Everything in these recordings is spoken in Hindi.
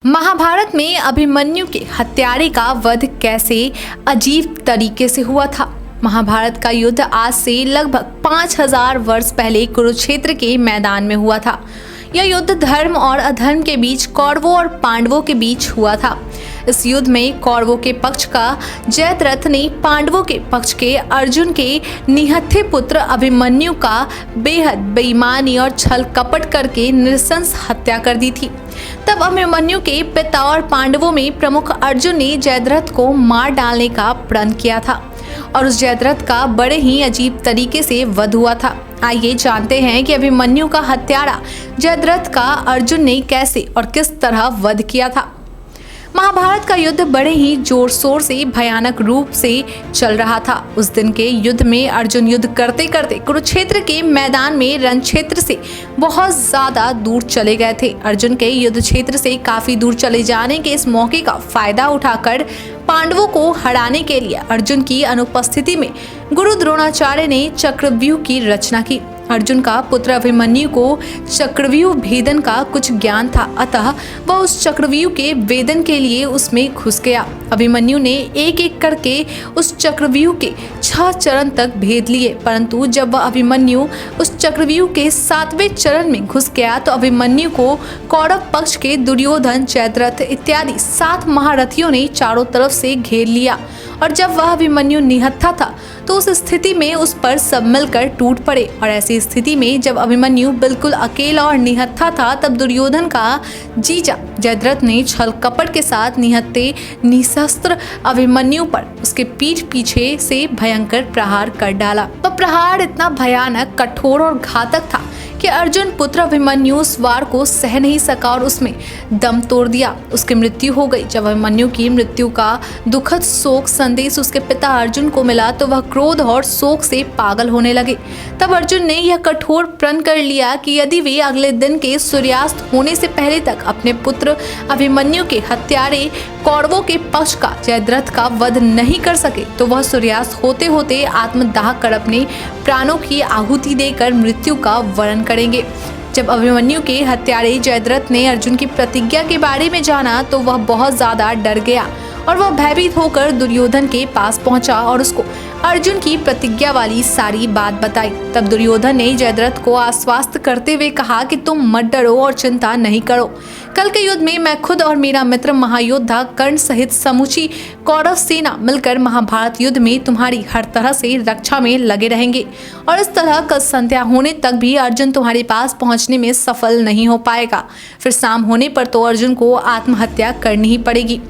महाभारत में अभिमन्यु के हत्यारे का वध कैसे अजीब तरीके से हुआ था। महाभारत का युद्ध आज से लगभग 5000 वर्ष पहले कुरुक्षेत्र के मैदान में हुआ था। यह युद्ध धर्म और अधर्म के बीच, कौरवों और पांडवों के बीच हुआ था। इस युद्ध में कौरवों के पक्ष का जयद्रथ ने पांडवों के पक्ष के अर्जुन के निहत्थे पुत्र अभिमन्यु का बेहद बेईमानी और छल कपट करके नृशंस हत्या कर दी थी। तब अभिमन्यु के पिता और पांडवों में प्रमुख अर्जुन ने जयद्रथ को मार डालने का प्रण किया था और उस जयद्रथ का बड़े ही अजीब तरीके से वध हुआ था। आइए जानते हैं कि अभिमन्यु का हत्यारा जयद्रथ का अर्जुन ने कैसे और किस तरह वध किया था। महाभारत का युद्ध बड़े ही जोर शोर से भयानक रूप से चल रहा था। उस दिन के युद्ध में अर्जुन युद्ध करते करते कुरुक्षेत्र के मैदान में रण क्षेत्र से बहुत ज्यादा दूर चले गए थे। अर्जुन के युद्ध क्षेत्र से काफी दूर चले जाने के इस मौके का फायदा उठाकर पांडवों को हराने के लिए अर्जुन की अनुपस्थिति में गुरु द्रोणाचार्य ने चक्रव्यूह की रचना की। अर्जुन का पुत्र अभिमन्यु को चक्रव्यूह भेदन का कुछ ज्ञान था, अतः वह उस चक्रव्यूह के वेदन के लिए उसमें घुस गया। अभिमन्यु ने एक एक करके उस चक्रव्यूह के 6 चरण तक भेद लिए, परंतु जब वह अभिमन्यु उस चक्रव्यूह के 7वें चरण में घुस गया तो अभिमन्यु को कौरव पक्ष के दुर्योधन, जयद्रथ इत्यादि 7 महारथियों ने चारों तरफ से घेर लिया और जब वह अभिमन्यु निहत्था था तो उस स्थिति में उस पर सब मिलकर टूट पड़े। और ऐसी स्थिति में जब अभिमन्यु बिल्कुल अकेला और निहत्था था तब दुर्योधन का जीजा जयद्रथ ने छल कपट के साथ निहत्थे निशस्त्र अभिमन्यु पर उसके पीठ पीछे से भयंकर प्रहार कर डाला। तो प्रहार इतना भयानक, कठोर और घातक था कि अर्जुन पुत्र अभिमन्यु उस वार को सह नहीं सका और उसमें दम तोड़ दिया। उसकी मृत्यु हो गई। जब अभिमन्यु की मृत्यु का दुखद शोक संदेश उसके पिता अर्जुन को मिला तो वह क्रोध और शोक से पागल होने लगे। तब अर्जुन ने यह कठोर प्रण कर लिया कि यदि वे अगले दिन के सूर्यास्त होने से पहले तक अपने पुत्र अभिमन्यु के हत्यारे कौरवों के पक्ष का जयद्रथ का वध नहीं कर सके तो वह सूर्यास्त होते होते आत्मदाह कर अपने प्राणों की आहुति देकर मृत्यु का वरण करेंगे। जब अभिमन्यु के हत्यारे जयद्रथ ने अर्जुन की प्रतिज्ञा के बारे में जाना तो वह बहुत ज्यादा डर गया और वह भयभीत होकर दुर्योधन के पास पहुंचा और उसको अर्जुन की प्रतिज्ञा वाली सारी बात बताई। तब दुर्योधन ने जयद्रथ को आश्वस्त करते हुए कहा कि तुम मत डरो और चिंता नहीं करो। कल के युद्ध में मैं खुद और मेरा मित्र महायोद्धा कर्ण सहित समूची कौरव सेना मिलकर महाभारत युद्ध में तुम्हारी हर तरह से रक्षा में लगे रहेंगे और इस तरह कल संध्या होने तक भी अर्जुन तुम्हारे पास पहुंचने में सफल नहीं हो पाएगा। फिर शाम होने पर तो अर्जुन को आत्महत्या करनी ही पड़ेगी।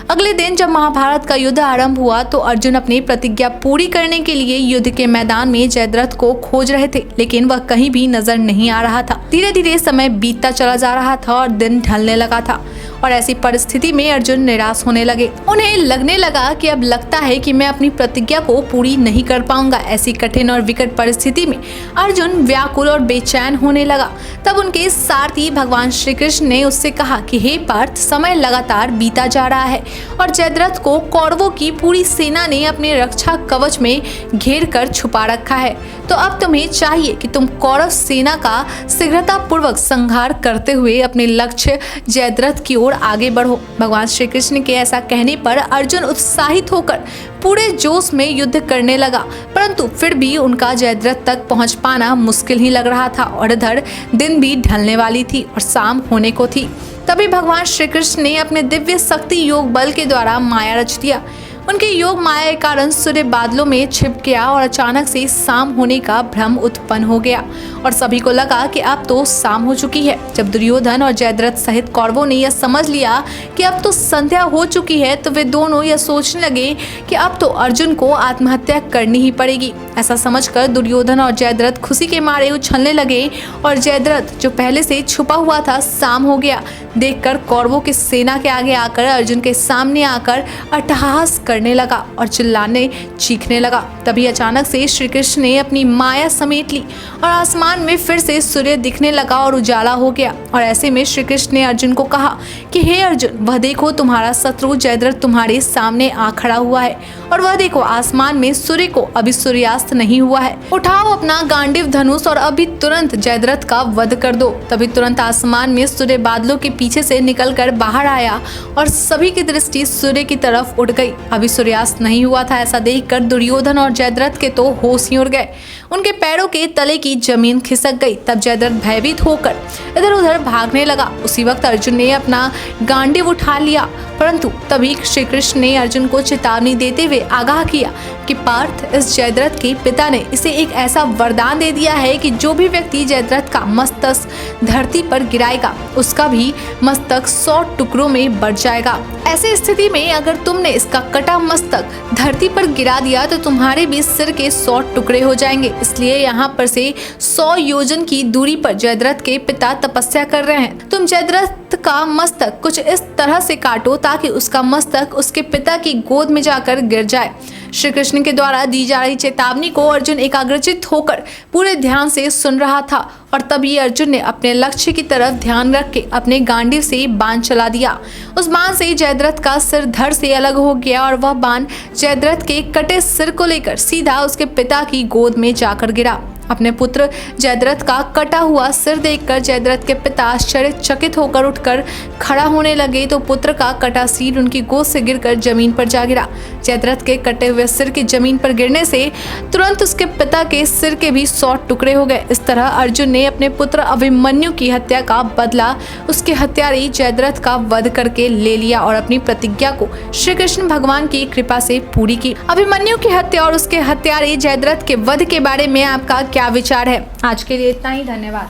अगले दिन जब महाभारत का युद्ध आरंभ हुआ तो अर्जुन अपनी प्रतिज्ञा पूरी करने के लिए युद्ध के मैदान में जयद्रथ को खोज रहे थे, लेकिन वह कहीं भी नजर नहीं आ रहा था। धीरे धीरे समय बीतता चला जा रहा था और दिन ढलने लगा था और ऐसी परिस्थिति में अर्जुन निराश होने लगे। उन्हें लगने लगा कि अब लगता है कि मैं अपनी प्रतिज्ञा को पूरी नहीं कर पाऊंगा। ऐसी कठिन और विकट परिस्थिति में अर्जुन व्याकुल और बेचैन होने लगा। तब उनके सारथी भगवान श्री कृष्ण ने उससे कहा कि हे पार्थ, समय लगातार बीता जा रहा है और जयद्रथ को कौरवों की पूरी सेना ने अपने रक्षा कवच में घेर कर छुपा रखा है। तो अब तुम्हें चाहिए कि तुम कौरव सेना का शीघ्रतापूर्वक संहार करते हुए अपने लक्ष्य जयद्रथ की ओर आगे बढ़ो। भगवान श्री कृष्ण के ऐसा कहने पर अर्जुन उत्साहित होकर पूरे जोश में युद्ध करने लगा, परंतु फिर भी उनका जयद्रथ तक पहुंच पाना मुश्किल ही लग रहा था और इधर दिन भी ढलने वाली थी और शाम होने को थी। तभी भगवान श्री कृष्ण ने अपने दिव्य शक्ति योग बल के द्वारा माया रच दिया। उनके योग माया के कारण सूर्य बादलों में छिप गया और अचानक से शाम होने का भ्रम उत्पन्न हो गया और सभी को लगा कि अब तो शाम हो चुकी है। जब दुर्योधन और जयद्रथ सहित कौरवों ने यह समझ लिया कि अब तो संध्या हो चुकी है तो वे दोनों यह सोचने लगे कि अब तो अर्जुन को आत्महत्या करनी ही पड़ेगी। ऐसा समझकर दुर्योधन और जयद्रथ खुशी के मारे उछलने लगे और जयद्रथ जो पहले से छुपा हुआ था शाम हो गया देखकर कौरवों की सेना के आगे आकर अर्जुन के सामने आकर अट्टहास करने लगा और चिल्लाने चीखने लगा। तभी अचानक से श्री कृष्ण ने अपनी माया समेट ली और आसमान में फिर से सूर्य दिखने लगा और उजाला हो गया। और ऐसे में श्री कृष्ण ने अर्जुन को कहा कि हे अर्जुन, वह देखो तुम्हारा शत्रु जयद्रथ तुम्हारे सामने आ खड़ा हुआ है, और वह देखो आसमान में सूर्य को अभी सूर्यास्त नहीं हुआ है। उठाओ अपना गांडीव धनुष और अभी तुरंत जयद्रथ का वध कर दो। तभी तुरंत आसमान में सूर्य बादलों के पीछे से निकलकर बाहर आया और सभी की दृष्टि सूर्य की तरफ उठ गई। अभी सूर्यास्त नहीं हुआ था। ऐसा देखकर दुर्योधन और जयद्रथ के तो होश ही उड़ गए। उनके पैरों के तले की जमीन खिसक गई। तब जयद्रथ भयभीत होकर इधर उधर भागने लगा। उसी वक्त अर्जुन ने अपना गांडीव उठा लिया, परंतु तभी श्री कृष्ण ने अर्जुन को चेतावनी देते हुए आगाह किया कि पार्थ, इस जयद्रथ के पिता ने इसे एक ऐसा वरदान दे दिया है कि जो भी व्यक्ति जयद्रथ का मस्तक धरती पर गिराएगा उसका भी मस्तक 100 टुकड़ों में बढ़ जाएगा। ऐसी स्थिति में अगर तुमने इसका कटा मस्तक धरती पर गिरा दिया तो तुम्हारे भी सिर के 100 टुकड़े हो जाएंगे। इसलिए यहाँ पर से 100 योजन की दूरी पर जयद्रथ के पिता तपस्या कर रहे हैं। तुम जयद्रथ का मस्तक कुछ इस तरह से काटो ताकि उसका मस्तक उसके पिता की गोद में जाकर गिर जाए। श्री कृष्ण के द्वारा दी जा रही चेतावनी को अर्जुन एकाग्रचित होकर पूरे ध्यान से सुन रहा था, और तभी अर्जुन ने अपने लक्ष्य की तरफ ध्यान रख के अपने गांडीव से बाण चला दिया। उस बाण से जयद्रथ का सिर धड़ से अलग हो गया और वह बाण जयद्रथ के कटे सिर को लेकर सीधा उसके पिता की गोद में जाकर गिरा। अपने पुत्र जयद्रथ का कटा हुआ सिर देखकर जयद्रथ के पिता आश्चर्यचकित होकर उठकर खड़ा होने लगे तो पुत्र का कटा सिर उनकी गोद से गिरकर जमीन पर जा गिरा। जयद्रथ के कटे हुए सिर के जमीन पर गिरने से तुरंत उसके पिता के सिर के भी 100 टुकड़े हो गए। इस तरह अर्जुन ने अपने पुत्र अभिमन्यु की हत्या का बदला उसके हत्यारे जयद्रथ का वध करके ले लिया और अपनी प्रतिज्ञा को श्री कृष्ण भगवान की कृपा से पूरी की। अभिमन्यु की हत्या और उसके हत्यारे जयद्रथ के वध के बारे में आपका क्या विचार है? आज के लिए इतना ही, धन्यवाद।